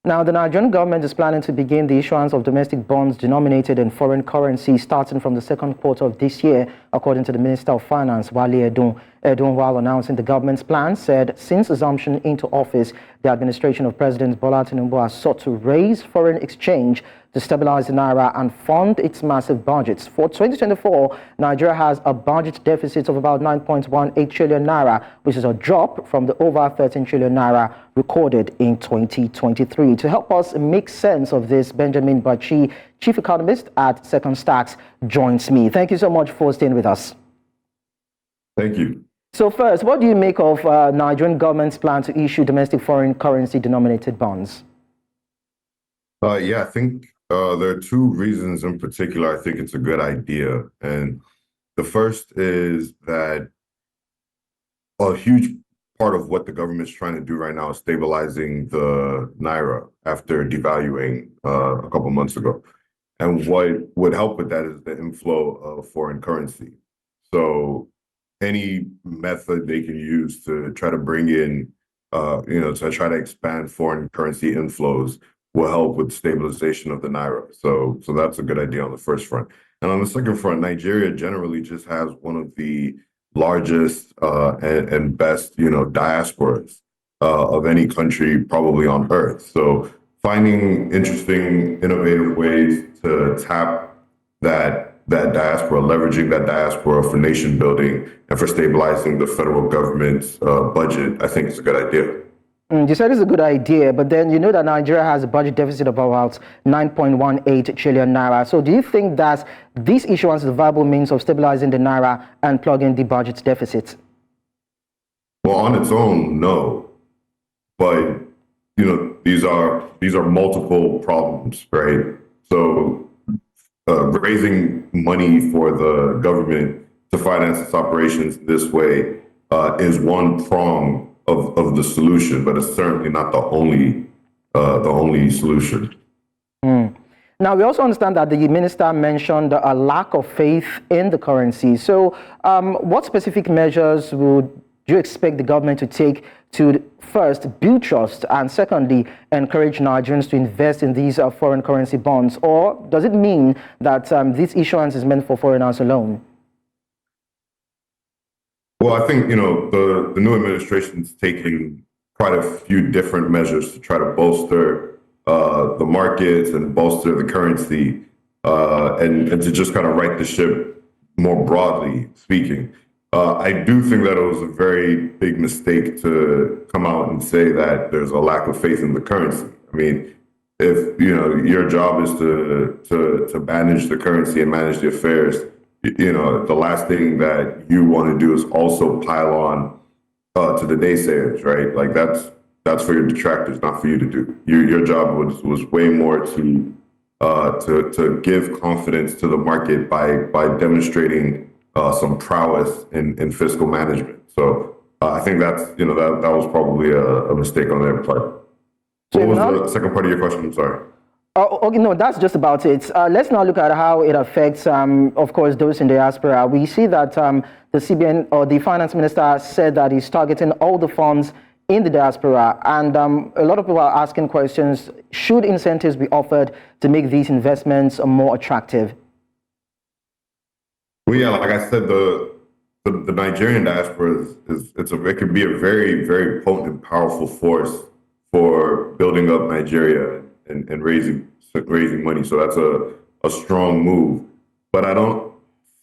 Now, the Nigerian government is planning to begin the issuance of domestic bonds denominated in foreign currency starting from the second quarter of this year, according to the Minister of Finance, Wale Edun. Edun, while announcing the government's plan, said since assumption into office, the administration of President Bola Tinubu has sought to raise foreign exchange to stabilize the naira and fund its massive budgets. For 2024, Nigeria has a budget deficit of about 9.18 trillion naira, which is a drop from the over 13 trillion naira recorded in 2023. To help us make sense of this, Benjamin Bachi, Chief Economist at Second Stacks, joins me. Thank you so much for staying with us. Thank you. So first, what do you make of Nigerian government's plan to issue domestic foreign currency denominated bonds? Yeah, I think there are two reasons in particular I think it's a good idea. And the first is that a huge part of what the government's trying to do right now is stabilizing the naira after devaluing a couple months ago. And what would help with that is the inflow of foreign currency. So any method they can use to try to bring in, to try to expand foreign currency inflows will help with stabilization of the naira. So that's a good idea on the first front. And on the second front, Nigeria generally just has one of the largest and best, diasporas of any country probably on earth. So finding interesting, innovative ways to tap that diaspora, leveraging that diaspora for nation building and for stabilizing the federal government's budget, I think is a good idea. You said it's a good idea, but then you know that Nigeria has a budget deficit of about 9.18 trillion naira. So do you think that this issuance is a viable means of stabilizing the naira and plugging the budget deficit? Well, on its own, no. But, these are multiple problems, right? So raising money for the government to finance its operations this way is one prong of the solution, but it's certainly not the only solution. Now, we also understand that the minister mentioned a lack of faith in the currency. So what specific measures would you expect the government to take to first build trust and secondly encourage Nigerians to invest in these foreign currency bonds? Or does it mean that this issuance is meant for foreigners alone? Well, I think, the new administration's taking quite a few different measures to try to bolster the markets and bolster the currency and to just kind of right the ship more broadly speaking. I do think that it was a very big mistake to come out and say that there's a lack of faith in the currency. I mean, if, your job is to manage the currency and manage the affairs, the last thing that you want to do is also pile on to the naysayers, right? Like that's for your detractors, not for you to do. Your job was way more to give confidence to the market by demonstrating some prowess in fiscal management. So I think that's that was probably a mistake on their part. What was the second part of your question? I'm sorry. Okay, no, that's just about it. Let's now look at how it affects, of course, those in the diaspora. We see that the CBN or the Finance Minister said that he's targeting all the funds in the diaspora. And a lot of people are asking questions, should incentives be offered to make these investments more attractive? Well, yeah, like I said, the Nigerian diaspora it can be a very, very potent and powerful force for building up Nigeria and raising money. So that's a strong move. But I don't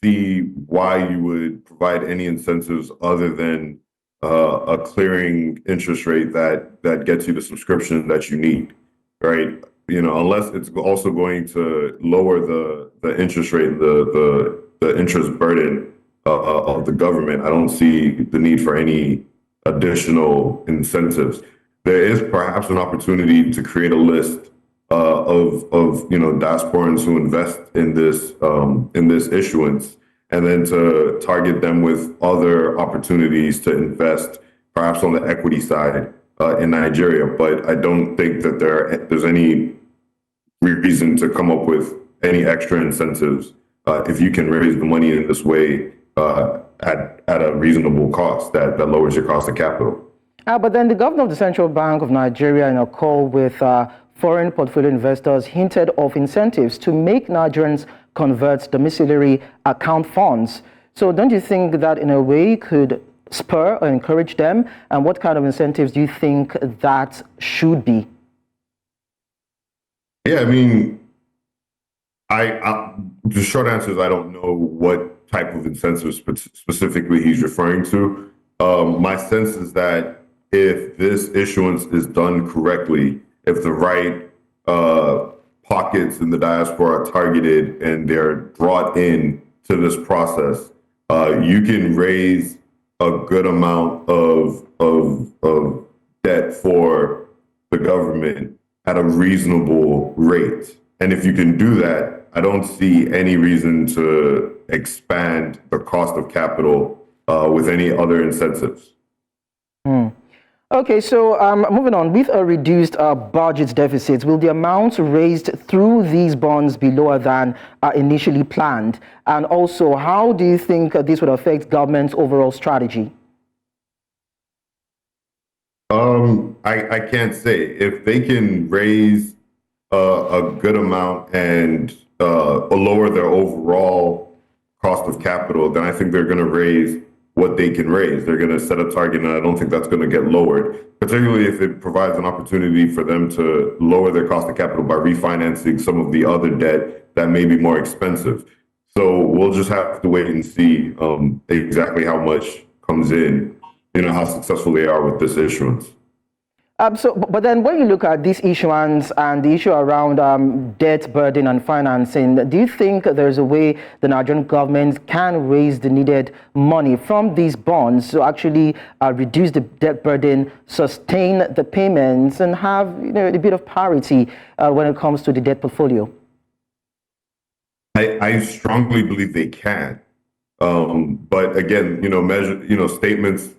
see why you would provide any incentives other than a clearing interest rate that gets you the subscription that you need, right? Unless it's also going to lower the interest rate, the interest burden of the government, I don't see the need for any additional incentives. There is perhaps an opportunity to create a list of diasporans who invest in this issuance, and then to target them with other opportunities to invest, perhaps on the equity side in Nigeria. But I don't think that there's any reason to come up with any extra incentives if you can raise the money in this way at a reasonable cost that lowers your cost of capital. But then the governor of the Central Bank of Nigeria, in a call with foreign portfolio investors hinted of incentives to make Nigerians convert domiciliary account funds. So don't you think that in a way could spur or encourage them? And what kind of incentives do you think that should be? Yeah, I mean, the short answer is I don't know what type of incentives specifically he's referring to. My sense is that if this issuance is done correctly, if the right pockets in the diaspora are targeted and they're brought in to this process, you can raise a good amount of debt for the government at a reasonable rate. And if you can do that, I don't see any reason to expand the cost of capital with any other incentives. Okay, so moving on, with a reduced budget deficit, will the amounts raised through these bonds be lower than initially planned? And also, how do you think this would affect government's overall strategy? I can't say. If they can raise a good amount and lower their overall cost of capital, then I think they're going to raise what they can raise. They're going to set a target, and I don't think that's going to get lowered, particularly if it provides an opportunity for them to lower their cost of capital by refinancing some of the other debt that may be more expensive. So we'll just have to wait and see exactly how much comes in, how successful they are with this issuance. But then when you look at this issuance and the issue around debt burden and financing, do you think there's a way the Nigerian government can raise the needed money from these bonds to actually reduce the debt burden, sustain the payments, and have a bit of parity when it comes to the debt portfolio? I strongly believe they can. But again, statements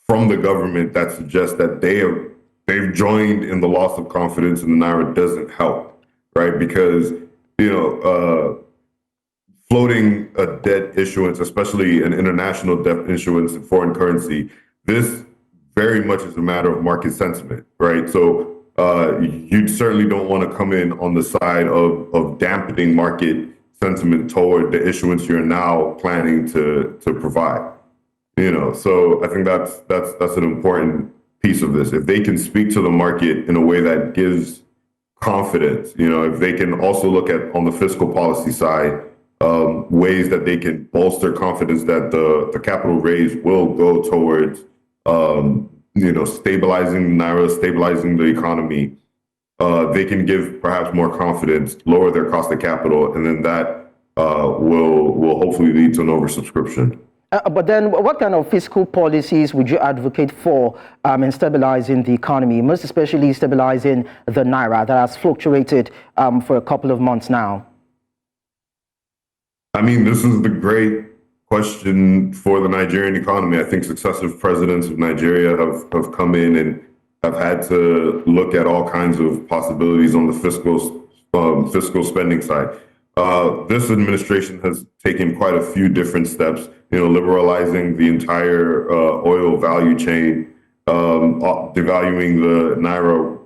from the government that suggest that they've joined in the loss of confidence in the naira doesn't help, right? Because floating a debt issuance, especially an international debt issuance in foreign currency, this very much is a matter of market sentiment, right? So you certainly don't want to come in on the side of dampening market sentiment toward the issuance you're now planning to provide. So I think that's an important piece of this. If they can speak to the market in a way that gives confidence, if they can also look at, on the fiscal policy side, ways that they can bolster confidence that the capital raise will go towards, stabilizing naira, stabilizing the economy, they can give perhaps more confidence, lower their cost of capital, and then that will hopefully lead to an oversubscription. But then what kind of fiscal policies would you advocate for in stabilizing the economy, most especially stabilizing the naira that has fluctuated for a couple of months now? I mean, this is the great question for the Nigerian economy. I think successive presidents of Nigeria have come in and have had to look at all kinds of possibilities on the fiscal spending side. This administration has taken quite a few different steps, liberalizing the entire oil value chain, devaluing the naira,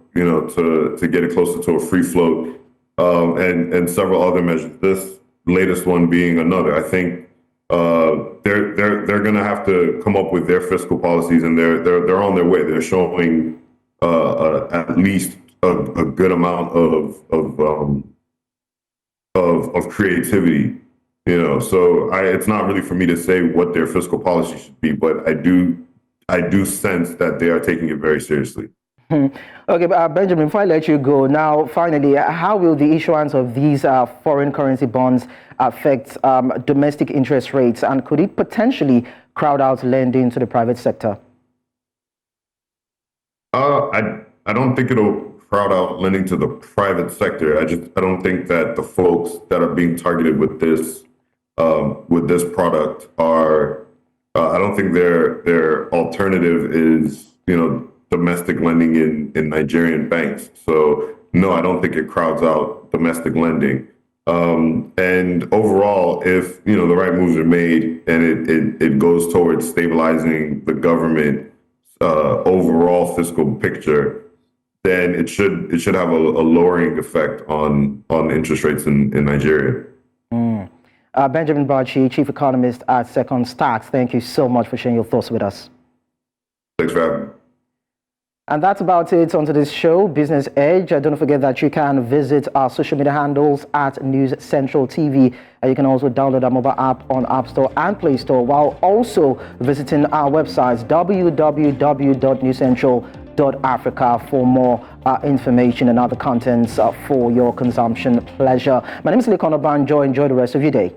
to get it closer to a free float, and several other measures. This latest one being another. I think they're going to have to come up with their fiscal policies, and they're on their way. They're showing at least a good amount of creativity, So it's not really for me to say what their fiscal policy should be, but I do sense that they are taking it very seriously. Okay, Benjamin, before I let you go, now finally, how will the issuance of these foreign currency bonds affect domestic interest rates, and could it potentially crowd out lending to the private sector? I don't think it'll crowd out lending to the private sector. I don't think that the folks that are being targeted with this product are. I don't think their alternative is domestic lending in Nigerian banks. So no, I don't think it crowds out domestic lending. And overall, if the right moves are made and it goes towards stabilizing the government overall fiscal picture, then it should have a lowering effect on interest rates in Nigeria. Benjamin Bachi, Chief Economist at Second Stats, thank you so much for sharing your thoughts with us. Thanks for having me. And that's about it on today's show, Business Edge. Don't forget that you can visit our social media handles at News Central TV. You can also download our mobile app on App Store and Play Store, while also visiting our websites, www.newscentral.africa, for more information and other contents for your consumption pleasure. My name is Lekan Onabanjo. Enjoy the rest of your day.